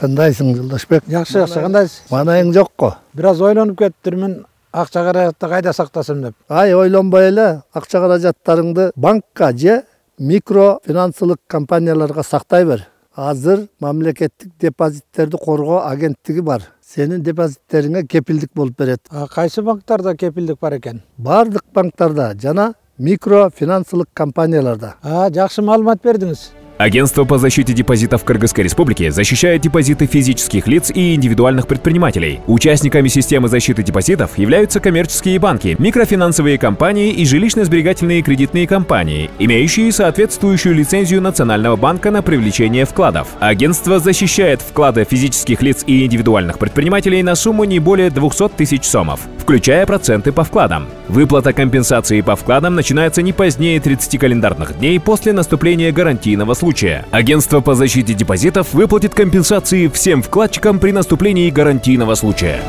Кандайсың, Жолдошбек? Жакшы, кандайсыз? Манайың жокко? Бираз ойлонуп кеттирмин, акча каражатты кайда сактасам деп. Ойлонбой эле, акча каражаттарыңды банкка же микрофинансылык компанияларга сактай бер. Азыр мамлекеттик депозиттерди коргоо агенттиги бар. Сенин депозиттериңе кепилдик болуп берет. Кайсы банктарда кепилдик бар экен? Бардык банктарда жана микрофинансылык компанияларда. Жакшы маалымат бердиңиз. Агентство по защите депозитов Кыргызской Республики защищает депозиты физических лиц и индивидуальных предпринимателей. Участниками системы защиты депозитов являются коммерческие банки, микрофинансовые компании и жилищно-сберегательные кредитные компании, имеющие соответствующую лицензию Национального банка на привлечение вкладов. Агентство защищает вклады физических лиц и индивидуальных предпринимателей на сумму не более 200 тысяч сомов, включая проценты по вкладам. Выплата компенсации по вкладам начинается не позднее 30 календарных дней после наступления гарантийного случая. Агентство по защите депозитов выплатит компенсации всем вкладчикам при наступлении гарантийного случая.